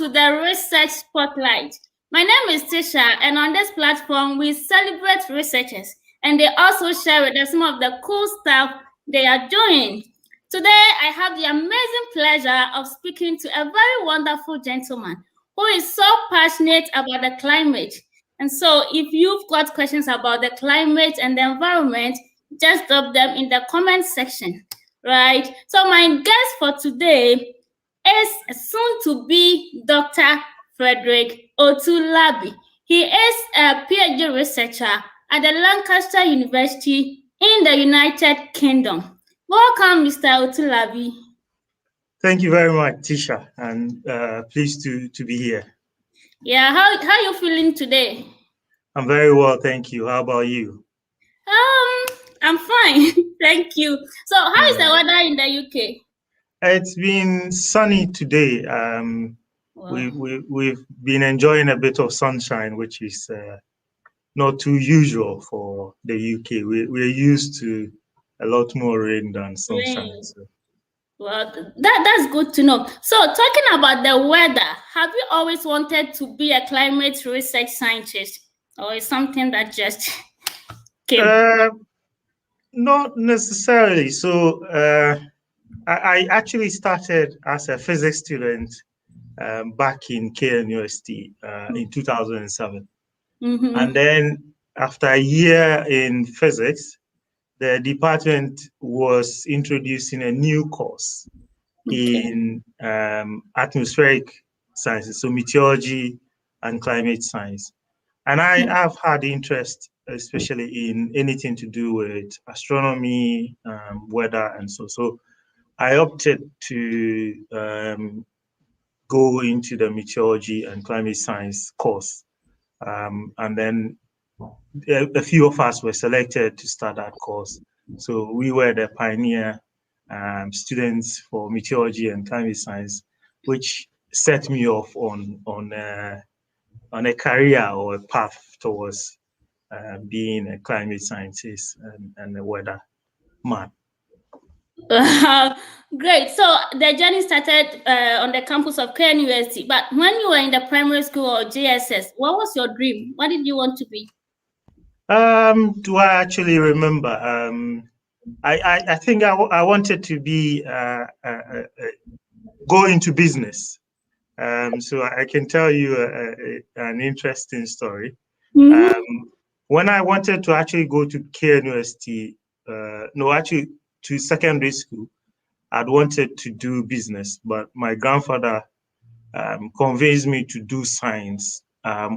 to the Research Spotlight. My name is Tisha, and on this platform, we celebrate researchers, and they also share with us some of the cool stuff they are doing. Today, I have the amazing pleasure of speaking to a very wonderful gentleman who is so passionate about the climate. And so, if you've got questions about the climate and the environment, just drop them in the comment section, right? So, my guest for today is soon to be Dr. Frederick Otu-Larbi. He is a PhD researcher at the Lancaster University in the United Kingdom. Welcome, Mr. Otu-Larbi. Thank you very much, Tisha, and pleased to be here. Yeah, how are you feeling today? I'm very well, thank you. How about you? I'm fine, thank you. So, how is the weather in the UK? It's been sunny today. Wow. We've been enjoying a bit of sunshine, which is not too usual for the UK. We're used to a lot more rain than sunshine. Rain. So. Well, that's good to know. So, talking about the weather, have you always wanted to be a climate research scientist, or is something that just came? Not necessarily. So, I actually started as a physics student back in University in 2007. Mm-hmm. And then after a year in physics, the department was introducing a new course in atmospheric sciences, so meteorology and climate science. And I have had interest, especially in anything to do with astronomy, weather, and so. So I opted to go into the meteorology and climate science course. And then a few of us were selected to start that course. So we were the pioneer students for meteorology and climate science, which set me off on a career or a path towards being a climate scientist and a weather man. Great. So the journey started on the campus of University. But when you were in the primary school or JSS, what was your dream? What did you want to be? Do I actually remember? I think I wanted to be go into business. So I can tell you an interesting story. Mm-hmm. When I wanted to actually go to University, to secondary school, I'd wanted to do business, but my grandfather convinced me to do science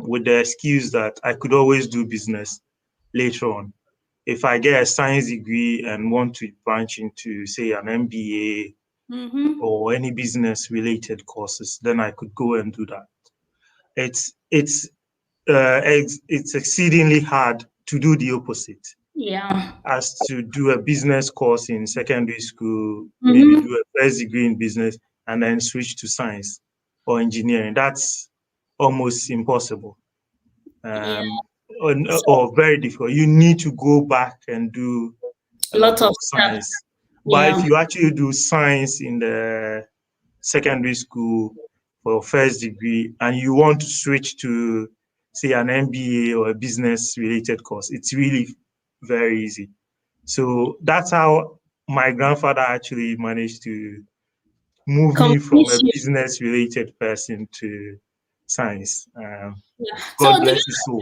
with the excuse that I could always do business later on. If I get a science degree and want to branch into, say, an MBA mm-hmm. or any business-related courses, then I could go and do that. It's exceedingly hard to do the opposite. Yeah. As to do a business course in secondary school, mm-hmm. maybe do a first degree in business, and then switch to science or engineering. That's almost impossible. Or very difficult. You need to go back and do a lot of science. But if you actually do science in the secondary school for first degree and you want to switch to, say, an MBA or a business-related course, it's really very easy. So that's how my grandfather actually managed to move me from a business-related person to science. God bless his soul.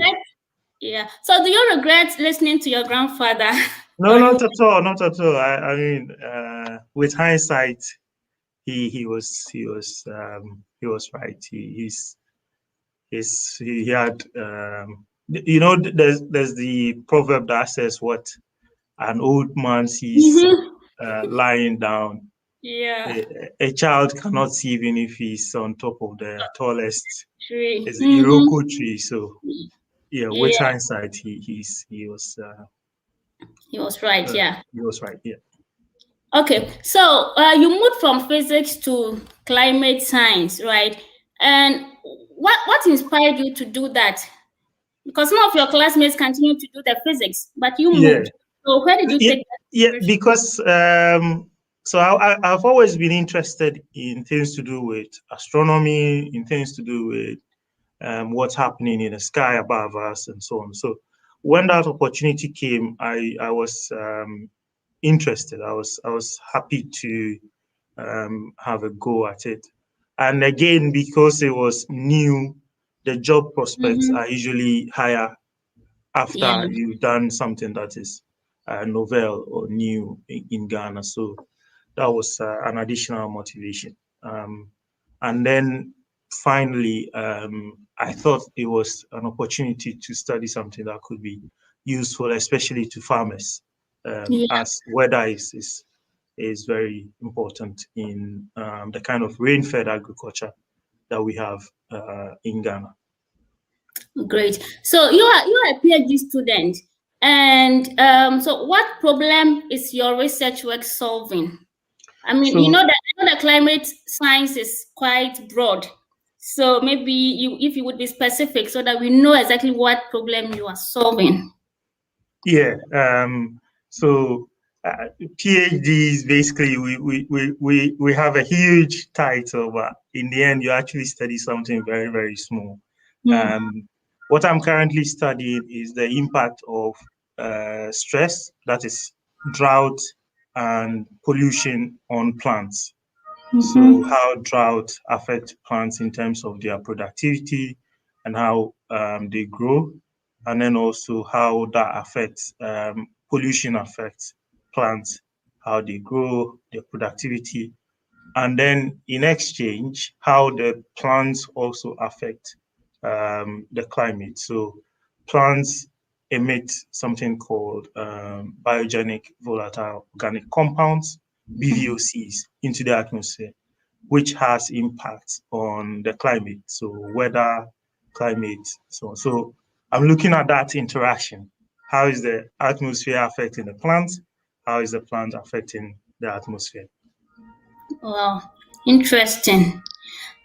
Yeah. So do you regret listening to your grandfather? No, not at all. Not at all. I mean, with hindsight, he was right. He had there's the proverb that says what an old man sees mm-hmm. Lying down. Yeah. A child cannot see even if he's on top of the tallest tree. It's mm-hmm. a Iroko tree. So with hindsight, he was right. Yeah. He was right. Yeah. Okay, so you moved from physics to climate science, right? And what inspired you to do that? Because some of your classmates continue to do the physics, but you moved. So where did you take that? Yeah, because So I've always been interested in things to do with astronomy, in things to do with what's happening in the sky above us, and so on. So when that opportunity came, I was interested. I was happy to have a go at it. And again, because it was new, the job prospects Mm-hmm. are usually higher Yeah. after you've done something that is novel or new in Ghana. So that was an additional motivation. And then finally, I thought it was an opportunity to study something that could be useful, especially to farmers, Yeah. as weather is very important in the kind of rain-fed agriculture that we have in Ghana. Great. So you are a PhD student, and so what problem is your research work solving? I mean, So I know that climate science is quite broad. So maybe if you would be specific, so that we know exactly what problem you are solving. yeah, so PhDs basically we have a huge title, but in the end you actually study something very very small. Hmm. Um, what I'm currently studying is the impact of stress, that is drought and pollution on plants. So Mm-hmm. how drought affect plants in terms of their productivity and how they grow, and then also how that affects pollution affects plants, how they grow, their productivity, and then in exchange, how the plants also affect the climate. So plants emit something called biogenic volatile organic compounds, BVOCs, into the atmosphere, which has impacts on the climate. So weather, climate, so on. So I'm looking at that interaction. How is the atmosphere affecting the plants? How is the plant affecting the atmosphere? Wow, interesting.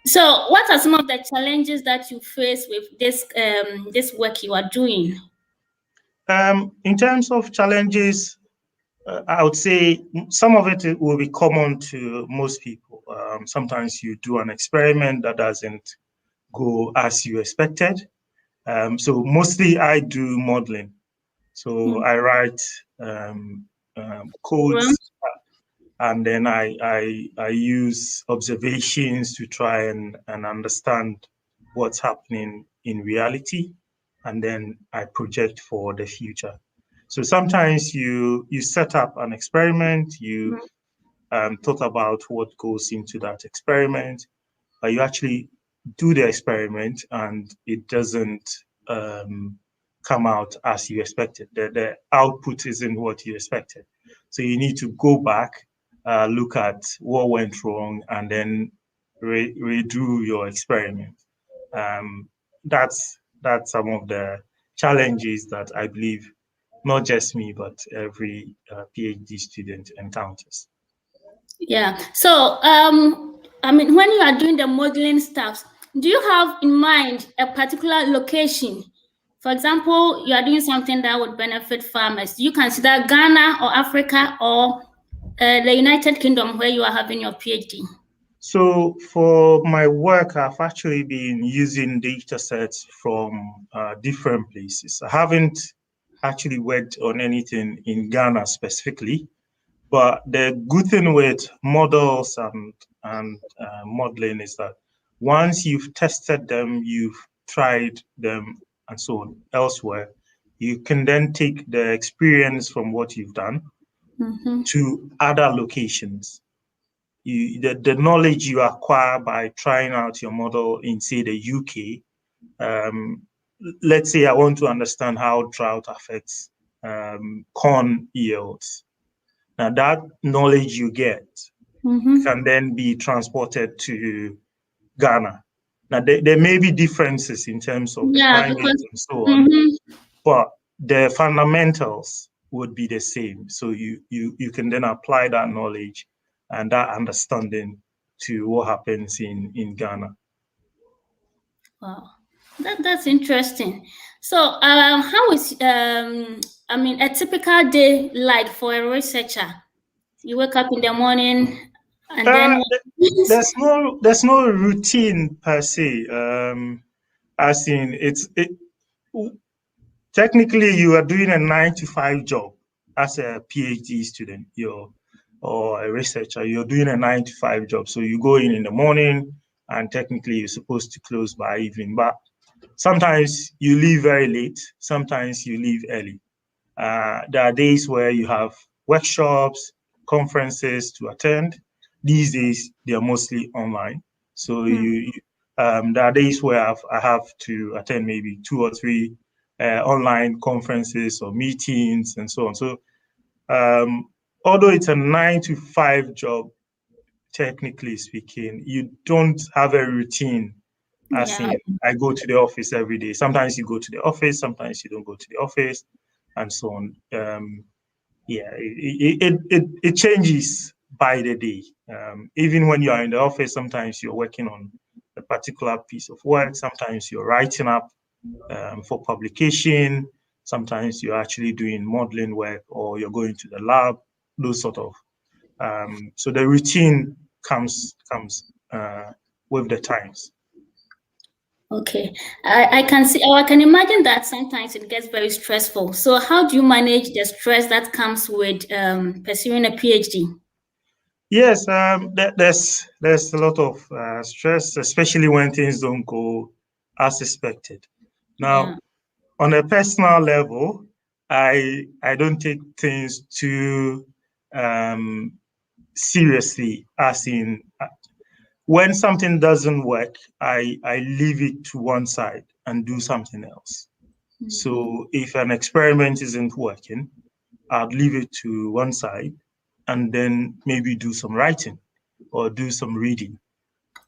So, what are some of the challenges that you face with this work you are doing? In terms of challenges, I would say some of it will be common to most people. Sometimes you do an experiment that doesn't go as you expected. So mostly I do modeling. So Hmm. I write Program? codes, and then I use observations to try and understand what's happening in reality, and then I project for the future. So sometimes you set up an experiment, you thought about what goes into that experiment, but you actually do the experiment and it doesn't come out as you expected. The output isn't what you expected. So you need to go back, look at what went wrong, and then redo your experiment. Um, that's some of the challenges that I believe not just me, but every PhD student encounters. Yeah. So, I mean, when you are doing the modeling stuff, do you have in mind a particular location? For example, you are doing something that would benefit farmers. Do you consider Ghana or Africa or the United Kingdom where you are having your PhD? So for my work, I've actually been using data sets from different places. I haven't actually worked on anything in Ghana specifically, but the good thing with models and modeling is that once you've tested them, you've tried them, and so on elsewhere, you can then take the experience from what you've done Mm-hmm. to other locations. The knowledge you acquire by trying out your model in, say, the UK. Let's say I want to understand how drought affects corn yields. Now, that knowledge you get Mm-hmm. can then be transported to Ghana. Now, there may be differences in terms of the Yeah, climate because and so on, mm-hmm. but the fundamentals would be the same. So you can then apply that knowledge and that understanding to what happens in Ghana. Wow, that's interesting. So, how is I mean a typical day like for a researcher? You wake up in the morning and then There's no routine per se. As in, technically you are doing a 9 to 5 job as a PhD student. Or a researcher. You're doing a 9 to 5 job. So you go in the morning, and technically you're supposed to close by evening. But sometimes you leave very late. Sometimes you leave early. There are days where you have workshops, conferences to attend. These days, they are mostly online. So there are days where I have to attend maybe 2 or 3 online conferences or meetings and so on. So although it's a 9 to 5 job, technically speaking, you don't have a routine. As yeah. in, I go to the office every day. Sometimes you go to the office, sometimes you don't go to the office, and so on. It changes by the day. Even when you are in the office, sometimes you're working on a particular piece of work. Sometimes you're writing up for publication. Sometimes you're actually doing modeling work, or you're going to the lab. Those sort of. So the routine comes with the times. Okay. I can see, or I can imagine that sometimes it gets very stressful. So how do you manage the stress that comes with pursuing a PhD? Yes, there's a lot of stress, especially when things don't go as expected. Yeah. Now, on a personal level, I don't take things too seriously. As in, when something doesn't work, I leave it to one side and do something else. So if an experiment isn't working, I'd leave it to one side and then maybe do some writing or do some reading,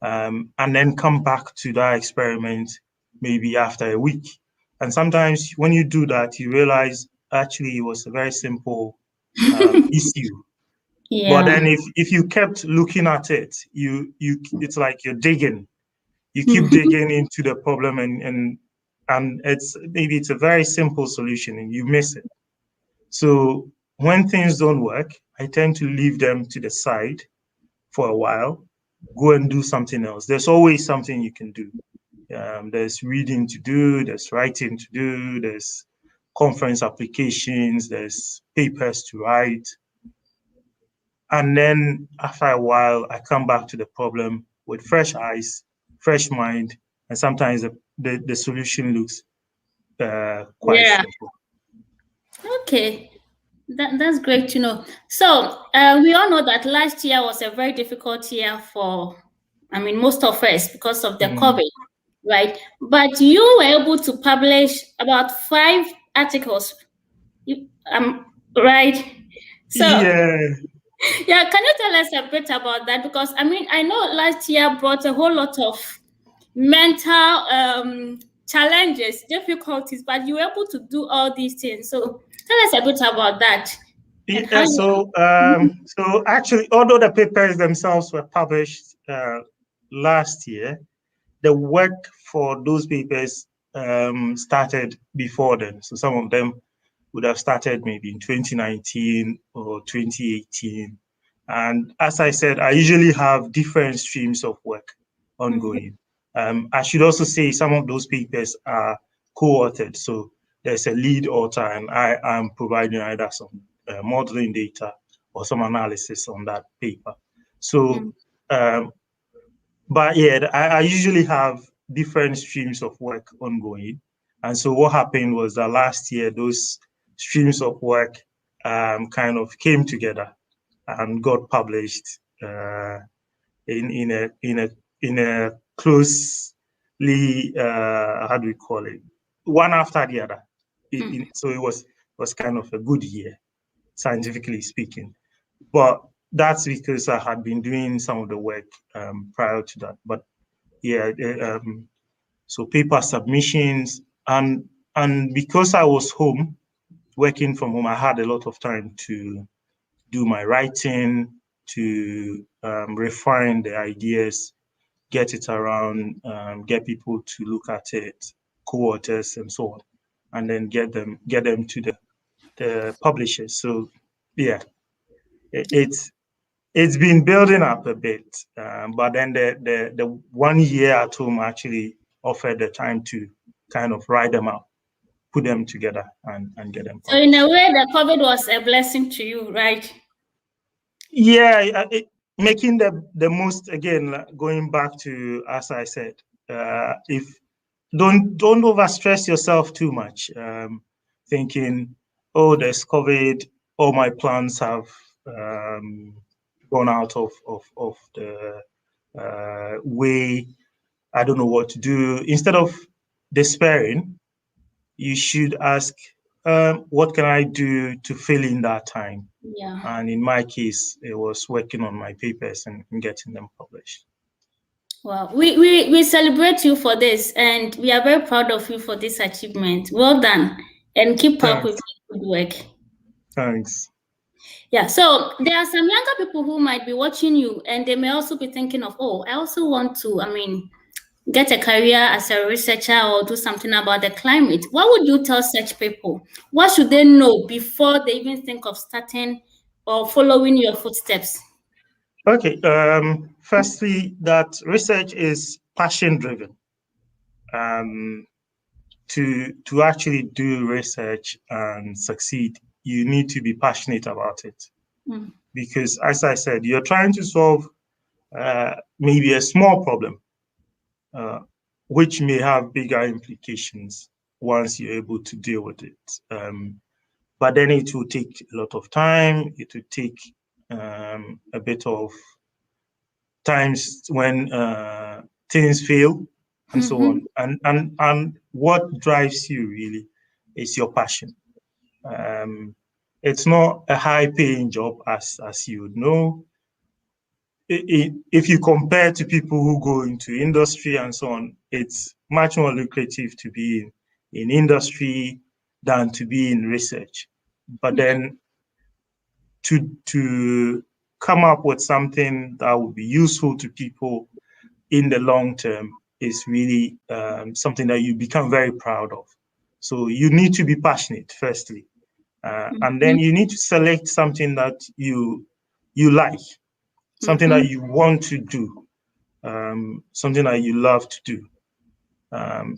and then come back to that experiment maybe after a week. And sometimes when you do that, you realize actually it was a very simple issue. But Yeah. then if you kept looking at it, it's like you're digging. You keep Mhm. digging into the problem, and it's a very simple solution and you miss it. So when things don't work, I tend to leave them to the side for a while, go and do something else. There's always something you can do. There's reading to do, there's writing to do, there's conference applications, there's papers to write. And then after a while, I come back to the problem with fresh eyes, fresh mind, and sometimes the solution looks quite Yeah. simple. Okay. That's great to know. So we all know that last year was a very difficult year for, I mean, most of us because of the Mm. COVID, right? But you were able to publish about 5 articles, right? So Yeah, yeah, can you tell us a bit about that? Because I mean, I know last year brought a whole lot of mental challenges, difficulties, but you were able to do all these things. So tell us a bit about that and how yeah. you. So actually, although the papers themselves were published last year, the work for those papers started before then. So some of them would have started maybe in 2019 or 2018. And as I said, I usually have different streams of work Mhm. ongoing. I should also say some of those papers are co-authored. So there's a lead author, and I am providing either some modeling data or some analysis on that paper. So Mm. um, but yeah, I usually have different streams of work ongoing. And so what happened was that last year, those streams of work kind of came together and got published in a closely how do we call it, one after the other. Mm. So it was kind of a good year, scientifically speaking. But that's because I had been doing some of the work prior to that. But yeah, so paper submissions, and because I was home, working from home, I had a lot of time to do my writing, to refine the ideas, get it around, get people to look at it, co-authors and so on, and then get them to the publishers. So yeah, it's been building up a bit, but then the 1 year at home actually offered the time to kind of write them out, put them together, and get them So in published. a way, the COVID was a blessing to you, right? Yeah, making the most, again, going back to, as I said, if don't overstress yourself too much, thinking, oh, there's COVID, all my plans have gone out of the way, I don't know what to do. Instead of despairing, you should ask, what can I do to fill in that time? Yeah. And in my case, it was working on my papers and getting them published. Well, we celebrate you for this, and we are very proud of you for this achievement. Well done, and keep up Thanks. with the good work. Thanks. Yeah, so there are some younger people who might be watching you, and they may also be thinking of, oh, I also want to, get a career as a researcher or do something about the climate. What would you tell such people? What should they know before they even think of starting or following your footsteps? Okay. Firstly, that research is passion driven. To actually do research and succeed, you need to be passionate about it. Mm. Because, as I said, you're trying to solve maybe a small problem, which may have bigger implications once you're able to deal with it. But then it will take a lot of time. It will take a bit of times when things fail and so on. And what drives you really is your passion. It's not a high-paying job, as you would know. If you compare to people who go into industry and so on, it's much more lucrative to be in industry than to be in research. But then to come up with something that would be useful to people in the long term is really something that you become very proud of. So you need to be passionate, firstly. And then you need to select something that you like, something that you want to do, something that you love to do.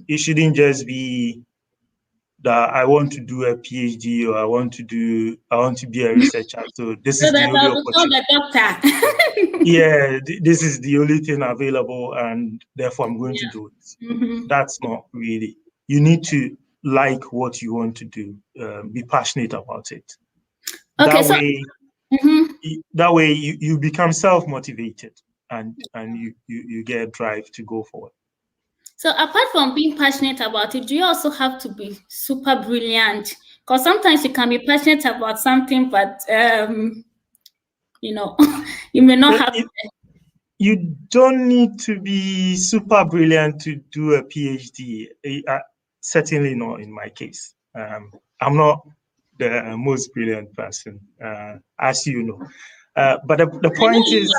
It shouldn't just be that I want to do a PhD or I want to be a researcher. So this So is the that only I'll become opportunity. a doctor. Yeah, this is the only thing available, and therefore I'm going to do it. Mm-hmm. That's not really. You need to like what you want to do, be passionate about it. Okay, That so way, you become self-motivated, and you get a drive to go forward. so apart from being passionate about it, do you also have to be super brilliant? Because sometimes you can be passionate about something, but you may not have. You don't need to be super brilliant to do a PhD. Certainly not in my case. I'm not the most brilliant person, as you know. But the point is,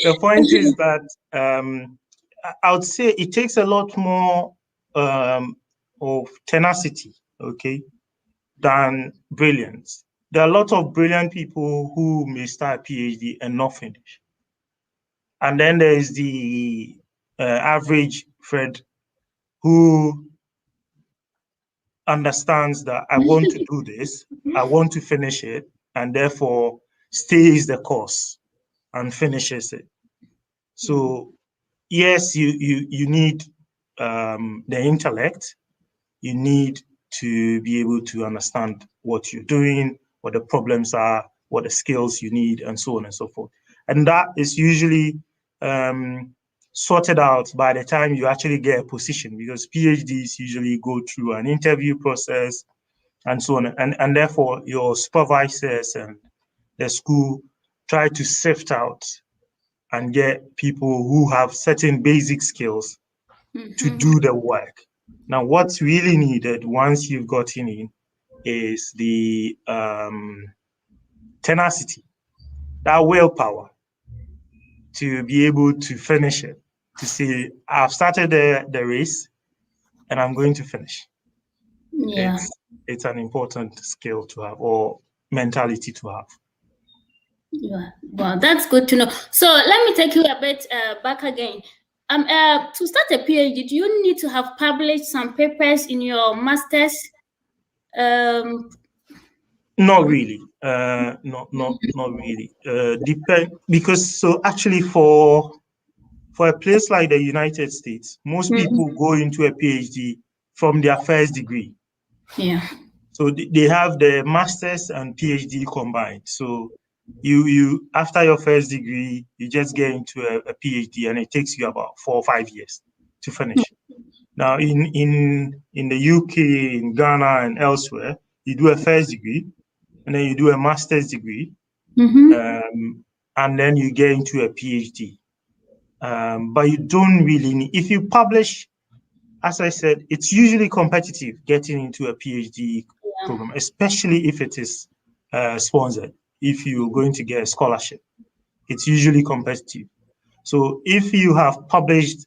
the point is that I would say it takes a lot more of tenacity, okay, than brilliance. There are a lot of brilliant people who may start a PhD and not finish. And then there is the average Fred who understands that I want to do this, I want to finish it, and therefore stays the course and finishes it. So yes, you need the intellect. You need to be able to understand what you're doing, what the problems are, what the skills you need, and so on and so forth. And that is usually sorted out by the time you actually get a position, because PhDs usually go through an interview process and so on. And therefore, your supervisors and the school try to sift out and get people who have certain basic skills to do the work. Now, what's really needed once you've gotten in is the tenacity, that willpower to be able to finish it, to say, I've started the race and I'm going to finish. Yeah. It's an important skill to have, or mentality to have. Yeah, well, that's good to know. So let me take you a bit back again. To start a PhD, do you need to have published some papers in your master's? Not really. Not really. Because so actually for a place like the United States, most people go into a PhD from their first degree. Yeah. So they have the master's and PhD combined. So you after your first degree, you just get into a PhD, and it takes you about 4 or 5 years to finish. Now in the UK, in Ghana, and elsewhere, you do a first degree, and then you do a master's degree, and then you get into a PhD. But you don't really need, if you publish, as I said, it's usually competitive getting into a PhD program, especially if it is sponsored. If you're going to get a scholarship, it's usually competitive. So if you have published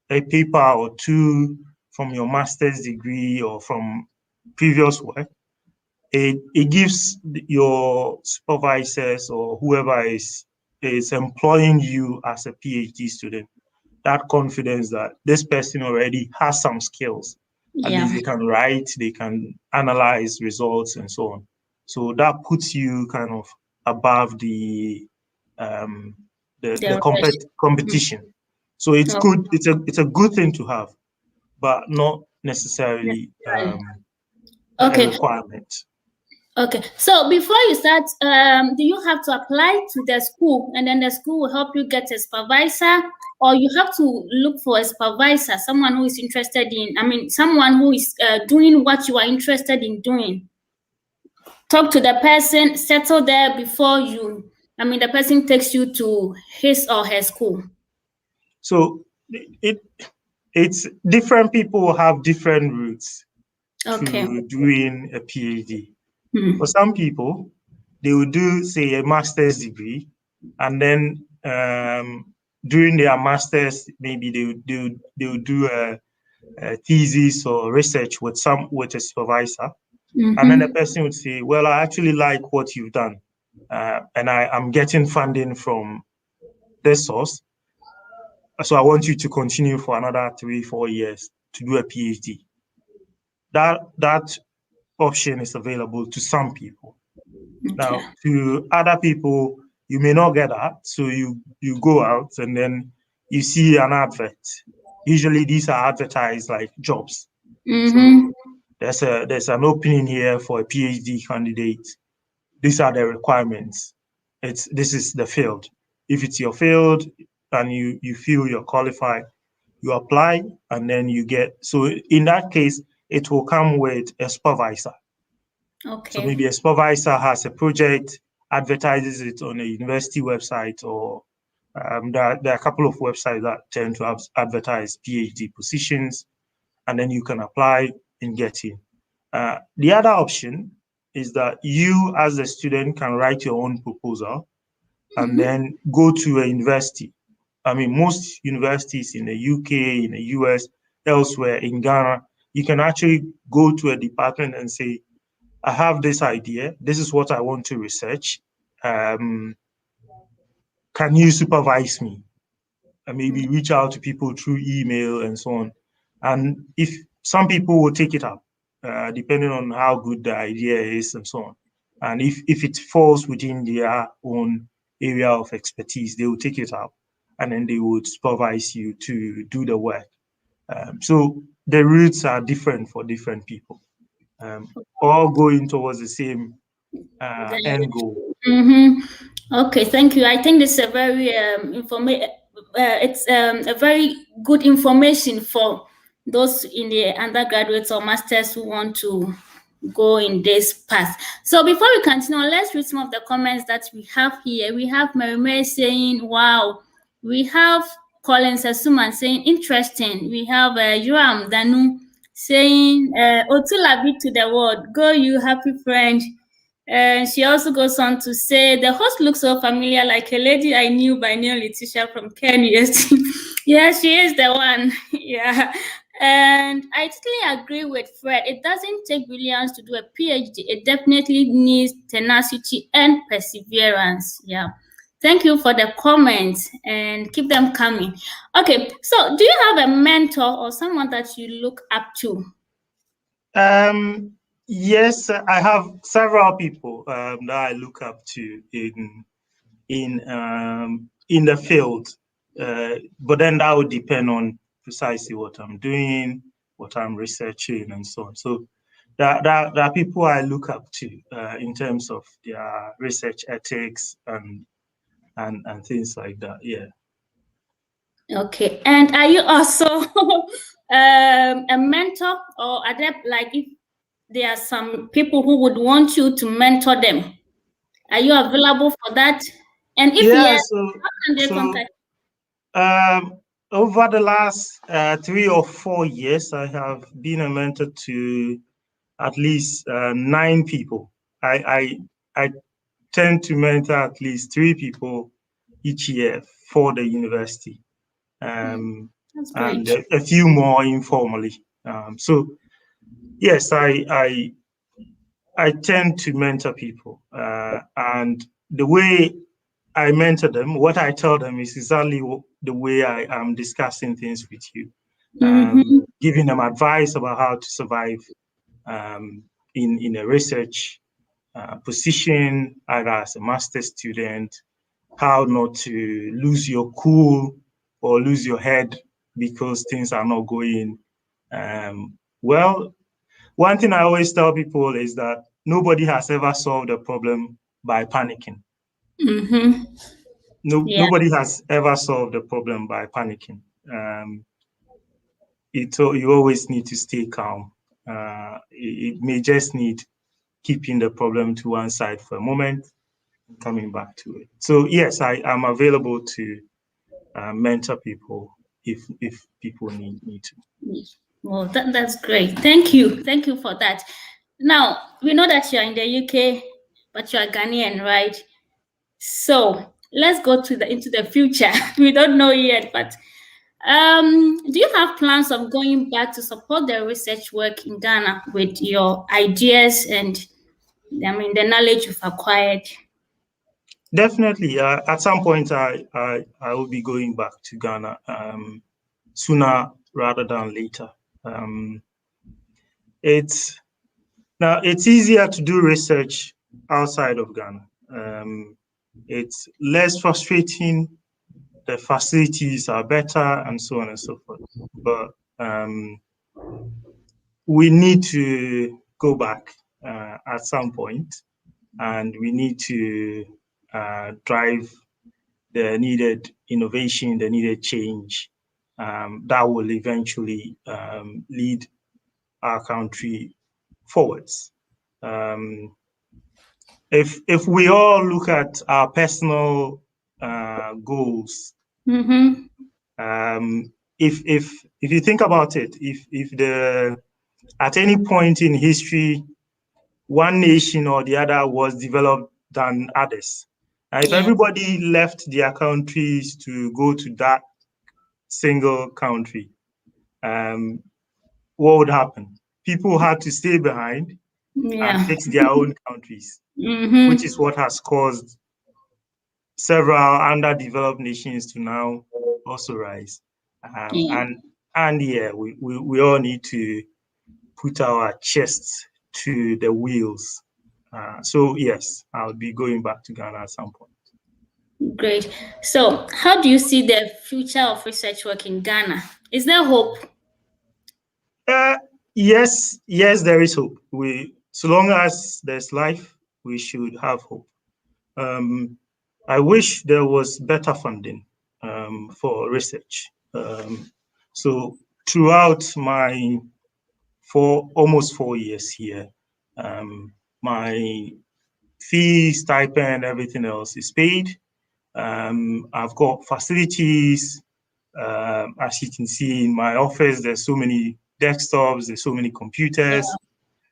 a paper or two from your master's degree or from previous work, it gives your supervisors or whoever is employing you as a PhD student that confidence that this person already has some skills. At least they can write, they can analyze results, and so on. So that puts you kind of above the competition. So it's good. It's a good thing to have, but not necessarily a requirement. Okay, so before you start, do you have to apply to the school, and then the school will help you get a supervisor, or you have to look for a supervisor, someone who is interested in, someone who is doing what you are interested in doing? Talk to the person, settle there before the person takes you to his or her school. So it's different people have different routes to doing a PhD. For some people, they will do, say, a master's degree, and then during their master's, maybe they will do a thesis or research with a supervisor, and then the person would say, "Well, I actually like what you've done, and I'm getting funding from this source, so I want you to continue for another 3-4 years to do a PhD." That option is available to some people. Now, to other people, you may not get that. So you go out and then you see an advert. Usually these are advertised like jobs. So there's an opening here for a PhD candidate. These are the requirements. This is the field. If it's your field and you feel you're qualified, you apply, and then you get, so in that case, it will come with a supervisor. So maybe a supervisor has a project, advertises it on a university website, or there are a couple of websites that tend to advertise PhD positions, and then you can apply and get in. The other option is that you, as a student, can write your own proposal and then go to a university. Most universities in the UK, in the US, elsewhere, in Ghana, you can actually go to a department and say, "I have this idea. This is what I want to research. Can you supervise me?" And maybe reach out to people through email and so on. And if some people will take it up, depending on how good the idea is and so on. And if it falls within their own area of expertise, they will take it up, and then they would supervise you to do the work. So the routes are different for different people. All going towards the same end goal. Okay, thank you. I think this is a very it's a very good information for those in the undergraduates or masters who want to go in this path. So before we continue, let's read some of the comments that we have here. We have Mary saying, "Wow." We have Collins Asuman saying, "Interesting." We have Yoram Danu saying, "Otu-Larbi to the world. Go you happy friend." And she also goes on to say, "The host looks so familiar, like a lady I knew by name, Letitia from Ken University." Yeah, she is the one. Yeah. And I totally agree with Fred. It doesn't take brilliance to do a PhD. It definitely needs tenacity and perseverance. Yeah. Thank you for the comments and keep them coming. Okay, so do you have a mentor or someone that you look up to? Yes, I have several people that I look up to in the field, but then that would depend on precisely what I'm doing, what I'm researching, and so on. So there are people I look up to in terms of their research ethics and things like that. Yeah. Okay, and are you also a mentor, or are there, like, if there are some people who would want you to mentor them, are you available for that? And if Yeah. yes, how can they So contact? um, over the last 3 or 4 years, I have been a mentor to at least 9 people. I tend to mentor at least 3 people each year for the university, That's and great. a few more informally. So yes, I tend to mentor people, and the way I mentor them, what I tell them is exactly the way I am discussing things with you, Mm-hmm. giving them advice about how to survive um, in a research position, either as a master's student, how not to lose your cool or lose your head because things are not going well. One thing I always tell people is that nobody has ever solved a problem by panicking. Mm-hmm. No, Yeah. nobody has ever solved a problem by panicking. You always need to stay calm. It may just need keeping the problem to one side for a moment, coming back to it. So yes, I am available to mentor people if people need me to. Well, that's great. Thank you. Thank you for that. Now, we know that you're in the UK, but you're Ghanaian, right? So let's go to into the future. We don't know yet, but do you have plans of going back to support the research work in Ghana with your ideas and, I mean, the knowledge you've acquired? Definitely, at some point, I will be going back to Ghana sooner rather than later. Um, it's it's easier to do research outside of Ghana. It's less frustrating. The facilities are better, and so on and so forth. But we need to go back at some point, and we need to drive the needed innovation, the needed change that will eventually lead our country forwards. If we all look at our personal goals, Mm-hmm. if you think about it, if the at any point in history one nation or the other was developed than others, if Yeah. everybody left their countries to go to that single country, what would happen? People had to stay behind and Yeah. fix their own countries, which is Mm-hmm. what has caused several underdeveloped nations to now also rise. Um, Yeah. and and yeah, we all need to put our chests to the wheels. So yes, I'll be going back to Ghana at some point. Great. So, how do you see the future of research work in Ghana? Is there hope? Uh, yes, there is hope. So long as there's life, we should have hope. I wish there was better funding for research. So throughout my almost 4 years here, my fee, stipend, everything else is paid. I've got facilities. As you can see in my office, there's so many desktops, there's so many computers.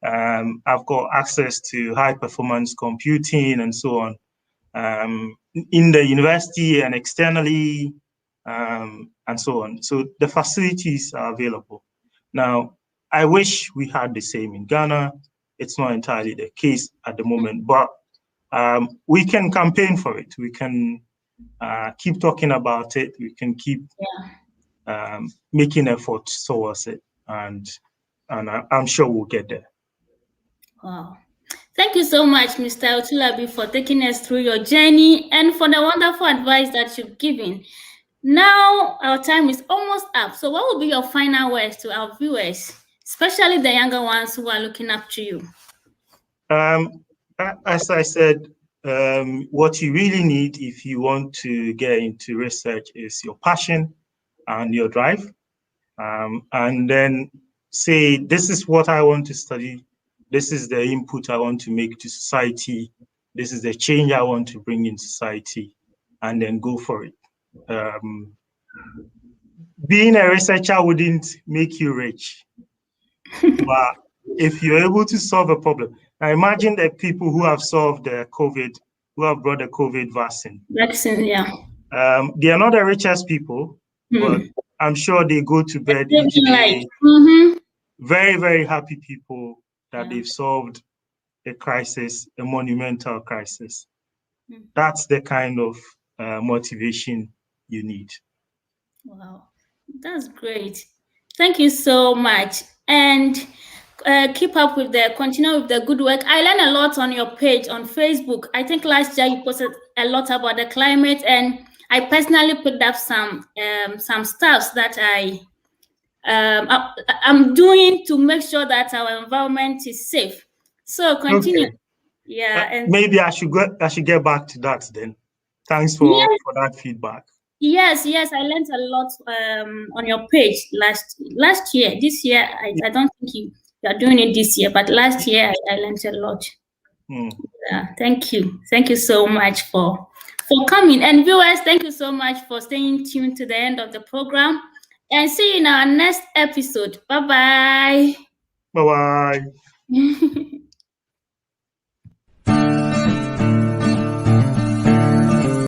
I've got access to high performance computing and so on in the university and externally and so on. So the facilities are available. Now, I wish we had the same in Ghana. It's not entirely the case at the moment, but we can campaign for it. We can keep talking about it. We can keep making efforts towards it, and I'm sure we'll get there. Wow. Thank you so much, Mr. Otu-Larbi, for taking us through your journey and for the wonderful advice that you've given. Now, our time is almost up. So what will be your final words to our viewers, especially the younger ones who are looking up to you? As I said, what you really need if you want to get into research is your passion and your drive. And then say, this is what I want to study. This is the input I want to make to society. This is the change I want to bring in society, and then go for it. Being a researcher wouldn't make you rich, but if you're able to solve a problem, now imagine the people who have solved the COVID, who have brought the COVID vaccine. Yeah. They are not the richest people, but I'm sure they go to bed each day. Very, very happy people that they've solved a crisis, a monumental crisis. That's the kind of motivation you need. Wow, that's great. Thank you so much. And continue with the good work. I learned a lot on your page on Facebook. I think last year you posted a lot about the climate, and I personally picked up some stuff that I'm doing to make sure that our environment is safe. So continue. Okay. Yeah, and maybe I should get back to that then. Thanks for that feedback. Yes, I learned a lot on your page last year. This year, I don't think you are doing it this year, but last year I learned a lot. Thank you so much for coming. And viewers, thank you so much for staying tuned to the end of the program, and see you in our next episode. Bye-bye. Bye-bye.